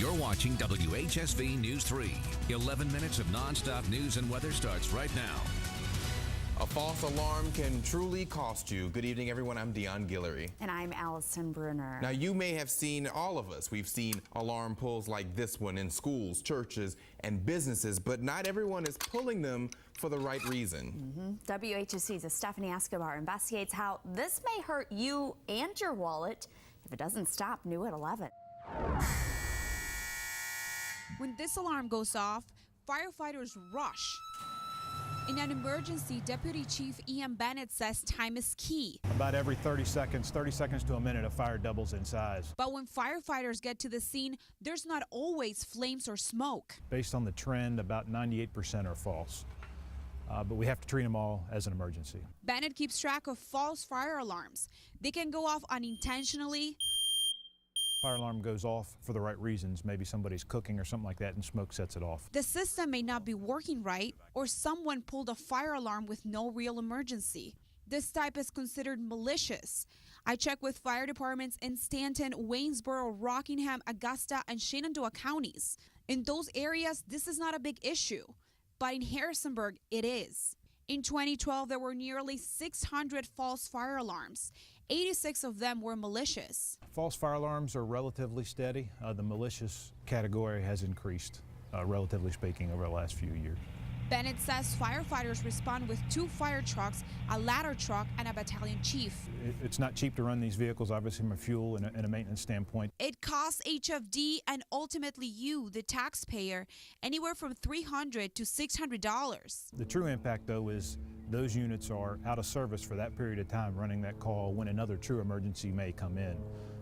You're watching WHSV News 3. 11 minutes of nonstop news and weather starts right now. A false alarm can truly cost you. Good evening, everyone. I'm Deon Guillory. And I'm Allison Bruner. Now, you may have seen, all of us, we've seen alarm pulls like this one in schools, churches, and businesses, but not everyone is pulling them for the right reason. WHSV's Stephanie Escobar investigates how this may hurt you and your wallet if it doesn't stop. New at 11. When this alarm goes off, firefighters rush. In an emergency, Deputy Chief Ian Bennett says time is key. About every 30 seconds to a minute, a fire doubles in size. But when firefighters get to the scene, there's not always flames or smoke. Based on the trend, about 98% are false. But we have to treat them all as an emergency. Bennett keeps track of false fire alarms. They can go off unintentionally. Fire alarm goes off for the right reasons. Maybe somebody's cooking or something like that and smoke sets it off. The system may not be working right, or someone pulled a fire alarm with no real emergency. This type is considered malicious. I checked with fire departments in Stanton, Waynesboro, Rockingham, Augusta, and Shenandoah counties. In those areas, this is not a big issue, but in Harrisonburg, it is. In 2012, there were nearly 600 false fire alarms. 86 of them were malicious. False fire alarms are relatively steady. The malicious category has increased, relatively speaking, over the last few years. Bennett says firefighters respond with 2 fire trucks, a ladder truck, and a battalion chief. It's not cheap to run these vehicles, obviously, from a fuel and a maintenance standpoint. It costs HFD and ultimately you, the taxpayer, anywhere from $300 to $600. The true impact, though, is those units are out of service for that period of time running that call when another true emergency may come in.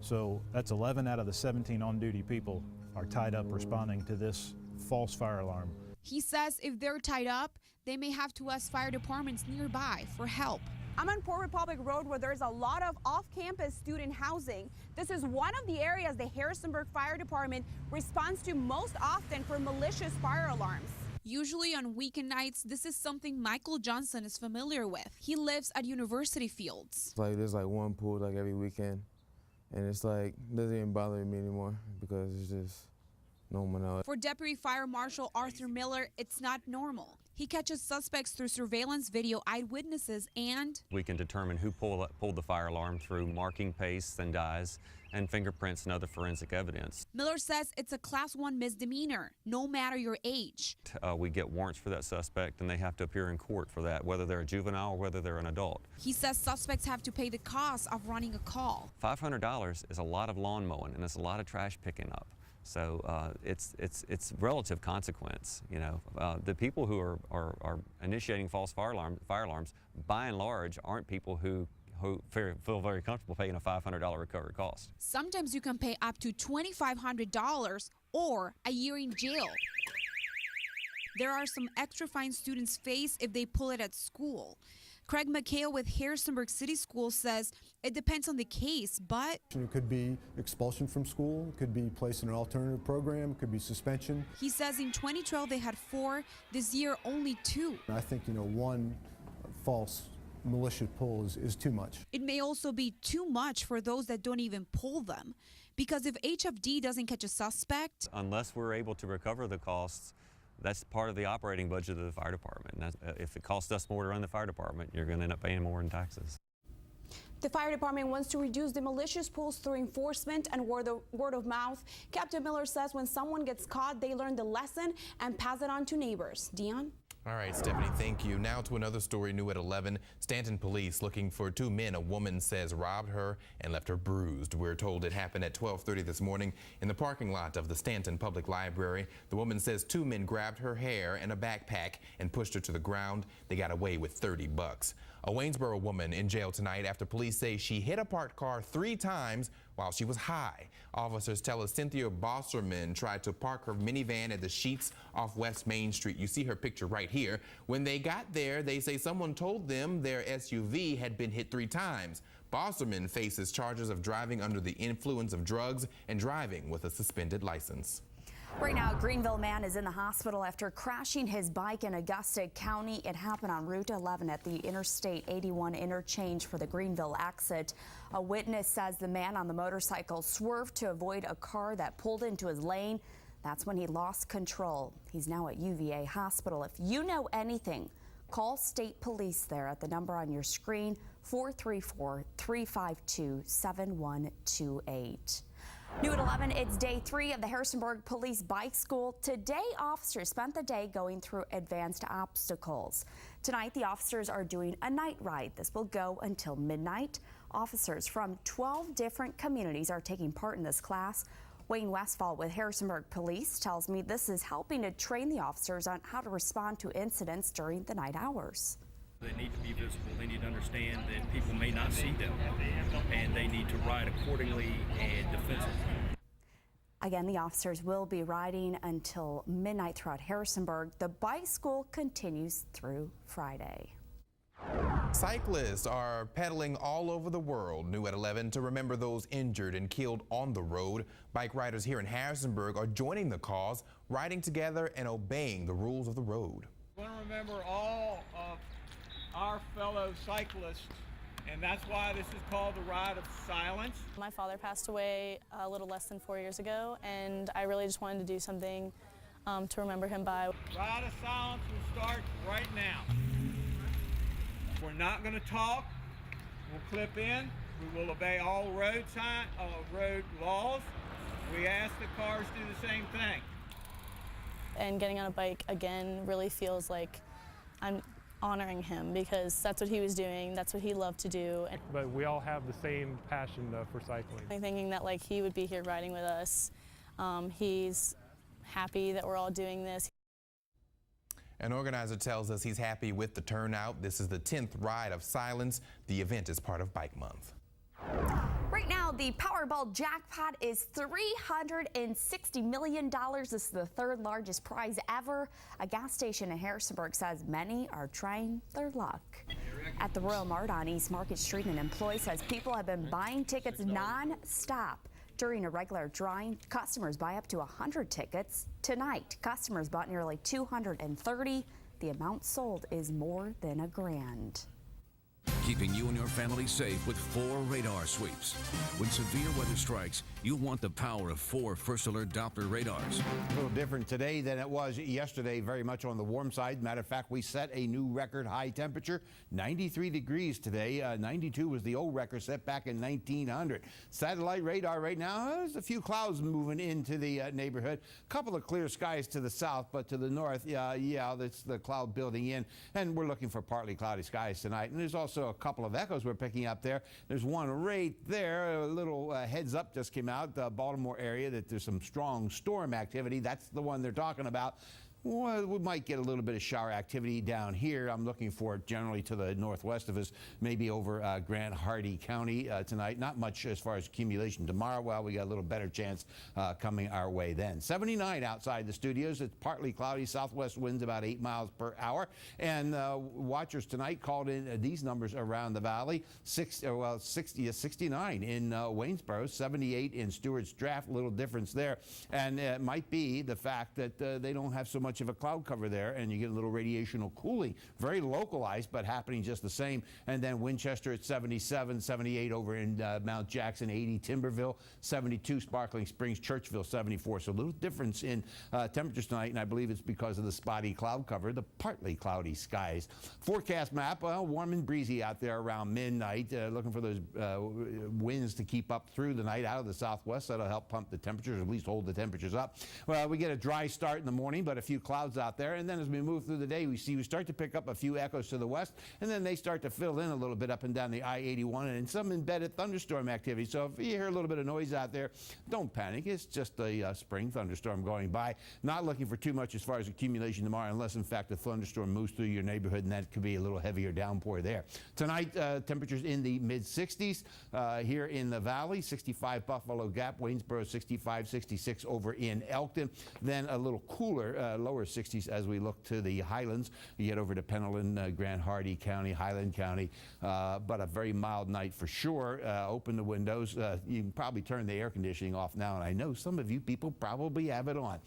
So that's 11 out of the 17 on-duty people are tied up responding to this false fire alarm. He says if they're tied up, they may have to ask fire departments nearby for help. I'm on Port Republic Road where there's a lot of off-campus student housing. This is one of the areas the Harrisonburg Fire Department responds to most often for malicious fire alarms. Usually on weekend nights, this is something Michael Johnson is familiar with. He lives at University Fields. There's one pool every weekend, and it's it doesn't even bother me anymore because it's just normal now. For Deputy Fire Marshal Arthur Miller, it's not normal. He catches suspects through surveillance video, eyewitnesses, and we can determine who pulled the fire alarm through marking pastes and dyes and fingerprints and other forensic evidence. Miller says it's a Class 1 misdemeanor, no matter your age. We get warrants for that suspect, and they have to appear in court for that, whether they're a juvenile or whether they're an adult. He says suspects have to pay the cost of running a call. $500 is a lot of lawn mowing, and it's a lot of trash picking up. So it's relative consequence. The people who are initiating false fire alarms, by and large, aren't people who feel very comfortable paying a $500 recovery cost. Sometimes you can pay up to $2,500 or a year in jail. There are some extra fines students face if they pull it at school. Craig McHale with Harrisonburg City Schools says it depends on the case, but it could be expulsion from school, it could be placed in an alternative program, it could be suspension. He says in 2012 they had 4, this year only 2. I think, one false malicious pull is too much. It may also be too much for those that don't even pull them, because if HFD doesn't catch a suspect, unless we're able to recover the costs, that's part of the operating budget of the fire department. If it costs us more to run the fire department, you're going to end up paying more in taxes. The fire department wants to reduce the malicious pulls through enforcement and word of mouth. Captain Miller says when someone gets caught, they learn the lesson and pass it on to neighbors. Deon? All right, Stephanie, thank you. Now to another story new at 11. Stanton police looking for 2 men a woman says robbed her and left her bruised. We're told it happened at 12:30 this morning in the parking lot of the Stanton Public Library. The woman says 2 men grabbed her hair and a backpack and pushed her to the ground. They got away with $30. A Waynesboro woman in jail tonight after police say she hit a parked car 3 times while she was high. Officers tell us Cynthia Bosserman tried to park her minivan at the Sheets off West Main Street. You see her picture right here. When they got there, they say someone told them their SUV had been hit 3 times. Bosserman faces charges of driving under the influence of drugs and driving with a suspended license. Right now, a Greenville man is in the hospital after crashing his bike in Augusta County. It happened on Route 11 at the Interstate 81 interchange for the Greenville exit. A witness says the man on the motorcycle swerved to avoid a car that pulled into his lane. That's when he lost control. He's now at UVA Hospital. If you know anything, call state police there at the number on your screen, 434-352-7128. New at 11, it's day 3 of the Harrisonburg Police Bike School. Today, officers spent the day going through advanced obstacles. Tonight, the officers are doing a night ride. This will go until midnight. Officers from 12 different communities are taking part in this class. Wayne Westfall with Harrisonburg Police tells me this is helping to train the officers on how to respond to incidents during the night hours. They need to be visible. They need to understand that people may not see them, and they need to ride accordingly and defensively. Again, the officers will be riding until midnight throughout Harrisonburg. The bike school continues through Friday. Cyclists are pedaling all over the world. New at 11 to remember those injured and killed on the road. Bike riders here in Harrisonburg are joining the cause, riding together and obeying the rules of the road. We want to remember all of our fellow cyclists, and that's why this is called the Ride of Silence. My father passed away a little less than 4 years ago, and I really just wanted to do something to remember him by. Ride of Silence will start right now. We're not going to talk. We'll clip in. We will obey all road laws. We ask the cars do the same thing. And getting on a bike again really feels like I'm honoring him, because that's what he was doing, that's what he loved to do. But we all have the same passion for cycling. I'm thinking that like he would be here riding with us. He's happy that we're all doing this. An organizer tells us he's happy with the turnout. This is the 10th Ride of Silence. The event is part of Bike Month. Right now, the Powerball jackpot is $360 million. This is the 3rd largest prize ever. A gas station in Harrisonburg says many are trying their luck. At the Royal Mart on East Market Street, an employee says people have been buying tickets non-stop. During a regular drawing, customers buy up to 100 tickets. Tonight, customers bought nearly 230. The amount sold is more than $1,000. Keeping you and your family safe with 4 radar sweeps. When severe weather strikes, you'll want the power of 4 First Alert Doppler radars. A little different today than it was yesterday, very much on the warm side. Matter of fact, we set a new record high temperature, 93 degrees today. 92 was the old record set back in 1900. Satellite radar right now, there's a few clouds moving into the neighborhood. A couple of clear skies to the south, but to the north, yeah, that's the cloud building in. And we're looking for partly cloudy skies tonight. And there's also a couple of echoes we're picking up there. There's one right there. A little heads up just came out, the Baltimore area, that there's some strong storm activity. That's the one they're talking about. Well, we might get a little bit of shower activity down here. I'm looking for it generally to the northwest of us, maybe over Grant Hardy County tonight. Not much as far as accumulation tomorrow. Well, we got a little better chance coming our way then. 79 outside the studios. It's partly cloudy. Southwest winds about 8 miles per hour. And watchers tonight called in these numbers around the valley. 60 to 69 in Waynesboro, 78 in Stewart's Draft. Little difference there. And it might be the fact that they don't have so much of a cloud cover there, and you get a little radiational cooling, very localized, but happening just the same. And then Winchester at 77, 78 over in Mount Jackson, 80 Timberville, 72 Sparkling Springs, Churchville, 74. So a little difference in temperatures tonight, and I believe it's because of the spotty cloud cover, the partly cloudy skies. Forecast map, well, warm and breezy out there around midnight. Looking for those winds to keep up through the night out of the southwest. That'll help pump the temperatures, or at least hold the temperatures up. Well, we get a dry start in the morning, but a few clouds out there, and then as we move through the day, we start to pick up a few echoes to the west, and then they start to fill in a little bit up and down the I-81, and some embedded thunderstorm activity. So if you hear a little bit of noise out there, don't panic. It's just a spring thunderstorm going by. Not looking for too much as far as accumulation tomorrow, unless in fact a thunderstorm moves through your neighborhood, and that could be a little heavier downpour there. Tonight, temperatures in the mid-60s here in the valley. 65 Buffalo Gap, Waynesboro 65, 66 over in Elkton. Then a little cooler, lower lower 60s as we look to the highlands. You get over to Pendleton, Grand Hardy County, Highland County, but a very mild night for sure. Open the windows. You can probably turn the air conditioning off now, and I know some of you people probably have it on.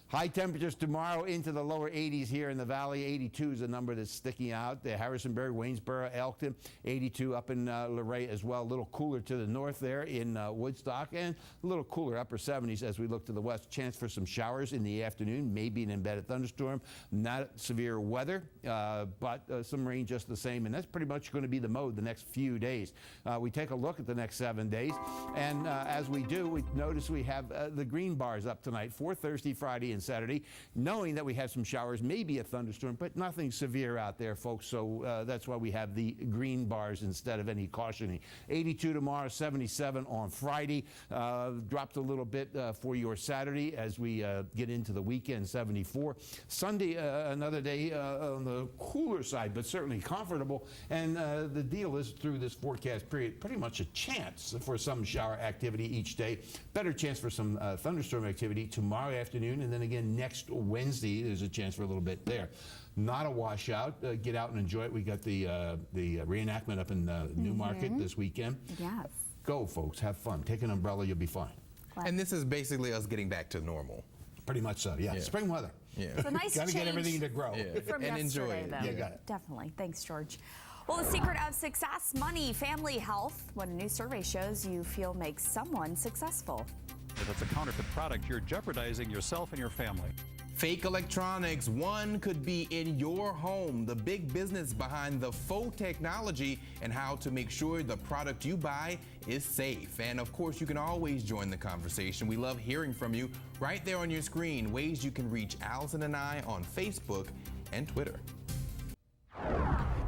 High temperatures tomorrow into the lower 80s here in the valley. 82 is the number that's sticking out. The Harrisonburg, Waynesboro, Elkton. 82 up in Luray as well. A little cooler to the north there in Woodstock, and a little cooler upper 70s as we look to the west. Chance for some showers in the afternoon, maybe an embedded thunderstorm. Not severe weather, but some rain just the same, and that's pretty much going to be the mode the next few days. We take a look at the next 7 days, and as we do, we notice we have the green bars up tonight for Thursday, Friday, and Saturday, knowing that we have some showers, maybe a thunderstorm, but nothing severe out there, folks. So that's why we have the green bars instead of any cautioning. 82 tomorrow, 77 on Friday. Dropped a little bit for your Saturday as we get into the weekend, 74. Sunday, another day on the cooler side, but certainly comfortable. And the deal is through this forecast period, pretty much a chance for some shower activity each day. Better chance for some thunderstorm activity tomorrow afternoon, and then again next Wednesday, there's a chance for a little bit there. Not a washout. Get out and enjoy it. We got the reenactment up in Newmarket this weekend. Yes. Go, folks. Have fun. Take an umbrella. You'll be fine. And this is basically us getting back to normal. Pretty much so, yeah. Spring weather. Yeah. It's a nice Got to get change everything to grow. from and enjoy yesterday, it. though. You got it. Definitely. Thanks, George. Well, the secret of success: money, family, health. What a new survey shows you feel makes someone successful. If it's a counterfeit product, you're jeopardizing yourself and your family. Fake electronics, one could be in your home. The big business behind the faux technology and how to make sure the product you buy is safe. And of course, you can always join the conversation. We love hearing from you. Right there on your screen, ways you can reach Allison and I on Facebook and Twitter.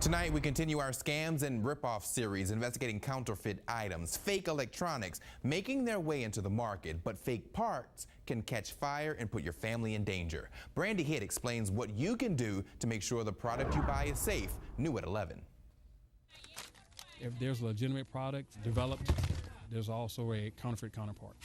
Tonight, we continue our Scams and Ripoff series, investigating counterfeit items, fake electronics, making their way into the market, but fake parts can catch fire and put your family in danger. Brandy Hitt explains what you can do to make sure the product you buy is safe, new at 11. If there's a legitimate product developed, there's also a counterfeit counterpart.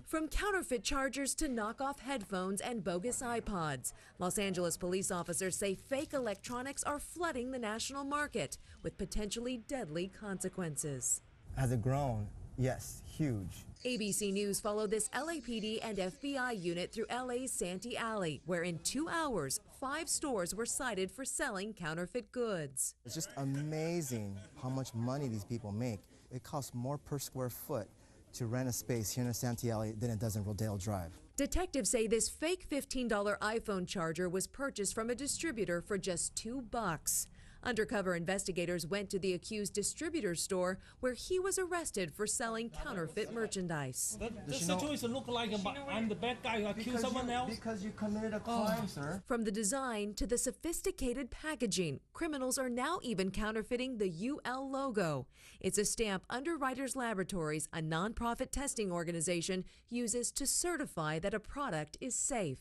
From counterfeit chargers to knockoff headphones and bogus iPods, Los Angeles police officers say fake electronics are flooding the national market with potentially deadly consequences. Has it grown? Yes, huge. ABC News followed this LAPD and FBI unit through LA's Santee Alley, where in 2 hours, 5 stores were cited for selling counterfeit goods. It's just amazing how much money these people make. It costs more per square foot to rent a space here in the Santee Alley than it does in Rodeo Drive. Detectives say this fake $15 iPhone charger was purchased from a distributor for just $2. Undercover investigators went to the accused distributor's store where he was arrested for selling counterfeit merchandise. The situation look like I'm the bad guy who accused someone else? Because you committed a crime, sir. From the design to the sophisticated packaging, criminals are now even counterfeiting the UL logo. It's a stamp Underwriters Laboratories, a nonprofit testing organization, uses to certify that a product is safe.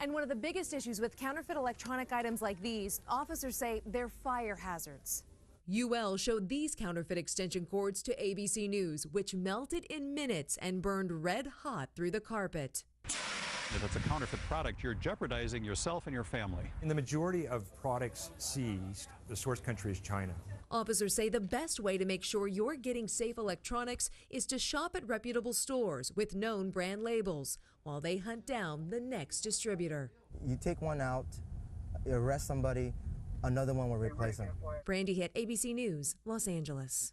And one of the biggest issues with counterfeit electronic items like these, officers say they're fire hazards. UL showed these counterfeit extension cords to ABC News, which melted in minutes and burned red hot through the carpet. If it's a counterfeit product, you're jeopardizing yourself and your family. In the majority of products seized, the source country is China. Officers say the best way to make sure you're getting safe electronics is to shop at reputable stores with known brand labels while they hunt down the next distributor. You take one out, you arrest somebody, another one will replace them. Brandy Hitt, ABC News, Los Angeles.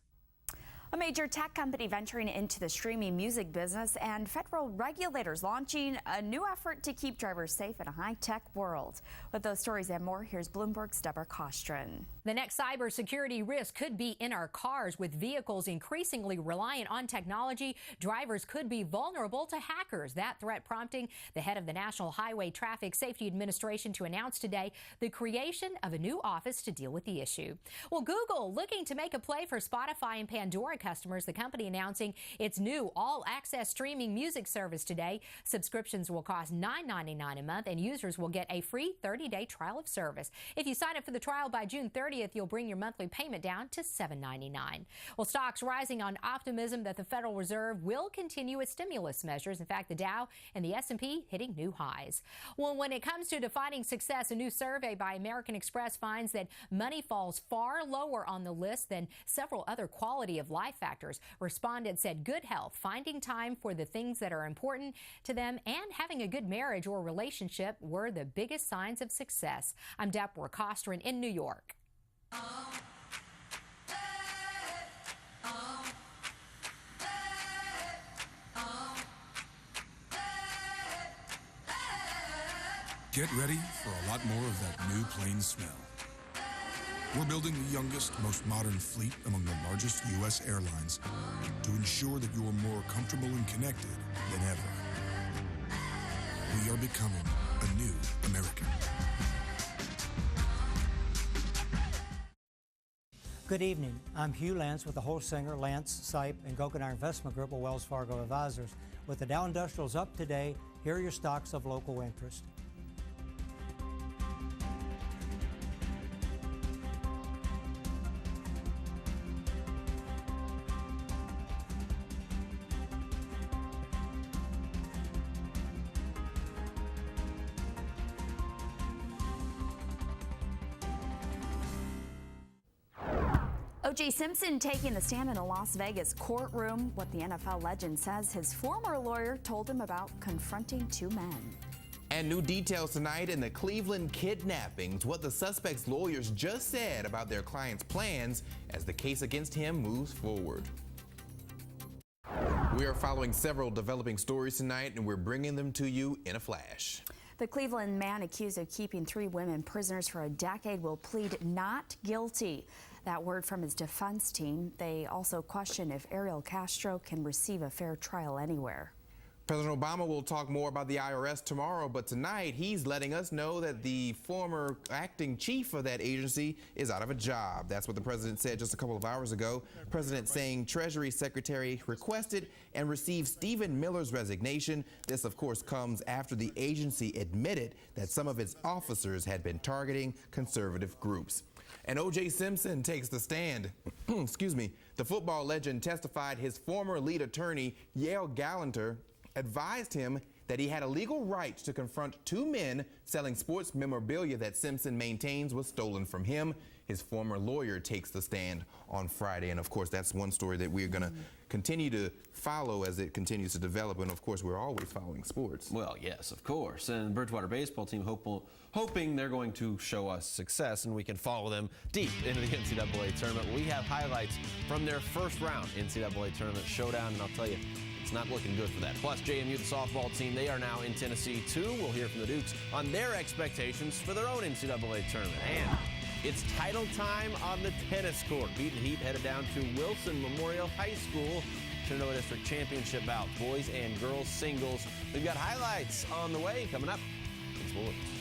A major tech company venturing into the streaming music business and federal regulators launching a new effort to keep drivers safe in a high-tech world. With those stories and more, here's Bloomberg's Deborah Kostrin. The next cybersecurity risk could be in our cars. With vehicles increasingly reliant on technology, drivers could be vulnerable to hackers. That threat prompting the head of the National Highway Traffic Safety Administration to announce today the creation of a new office to deal with the issue. Well, Google looking to make a play for Spotify and Pandora customers, the company announcing its new all-access streaming music service today. Subscriptions will cost $9.99 a month, and users will get a free 30-day trial of service. If you sign up for the trial by June 30th, you'll bring your monthly payment down to $7.99. Well, stocks rising on optimism that the Federal Reserve will continue its stimulus measures. In fact, the Dow and the S&P hitting new highs. Well, when it comes to defining success, a new survey by American Express finds that money falls far lower on the list than several other quality of life factors. Respondents said good health, finding time for the things that are important to them, and having a good marriage or relationship were the biggest signs of success. I'm Deborah Costrin in New York. Get ready for a lot more of that new plane smell. We're building the youngest, most modern fleet among the largest U.S. airlines to ensure that you're more comfortable and connected than ever. We are becoming a new American. Good evening. I'm Hugh Lance with the Holsinger, Lance, Sipe, and Gokenheimer Investment Group of Wells Fargo Advisors. With the Dow Industrials up today, here are your stocks of local interest. O.J. Simpson taking the stand in a Las Vegas courtroom. What the NFL legend says his former lawyer told him about confronting two men. And new details tonight in the Cleveland kidnappings, what the suspect's lawyers just said about their client's plans as the case against him moves forward. We are following several developing stories tonight, and we're bringing them to you in a flash. The Cleveland man accused of keeping 3 women prisoners for a decade will plead not guilty. That word from his defense team. They also question if Ariel Castro can receive a fair trial anywhere. President Obama will talk more about the IRS tomorrow, but tonight he's letting us know that the former acting chief of that agency is out of a job. That's what the president said just a couple of hours ago. President saying Treasury Secretary requested and received Stephen Miller's resignation. This, of course, comes after the agency admitted that some of its officers had been targeting conservative groups. And O.J. Simpson takes the stand. Excuse me. The football legend testified his former lead attorney, Yale Gallanter, advised him that he had a legal right to confront 2 men selling sports memorabilia that Simpson maintains was stolen from him. His former lawyer takes the stand on Friday. And of course, that's one story that we're going to continue to follow as it continues to develop. And of course, we're always following sports. Well, yes, of course. And the Bridgewater baseball team hoping they're going to show us success and we can follow them deep into the NCAA tournament. We have highlights from their first round NCAA tournament showdown, and I'll tell you, it's not looking good for that. Plus, JMU, the softball team, they are now in Tennessee, too. We'll hear from the Dukes on their expectations for their own NCAA tournament. And it's title time on the tennis court. Beat the Heat headed down to Wilson Memorial High School. Shenandoah District Championship bout, boys and girls singles. We've got highlights on the way coming up in sports.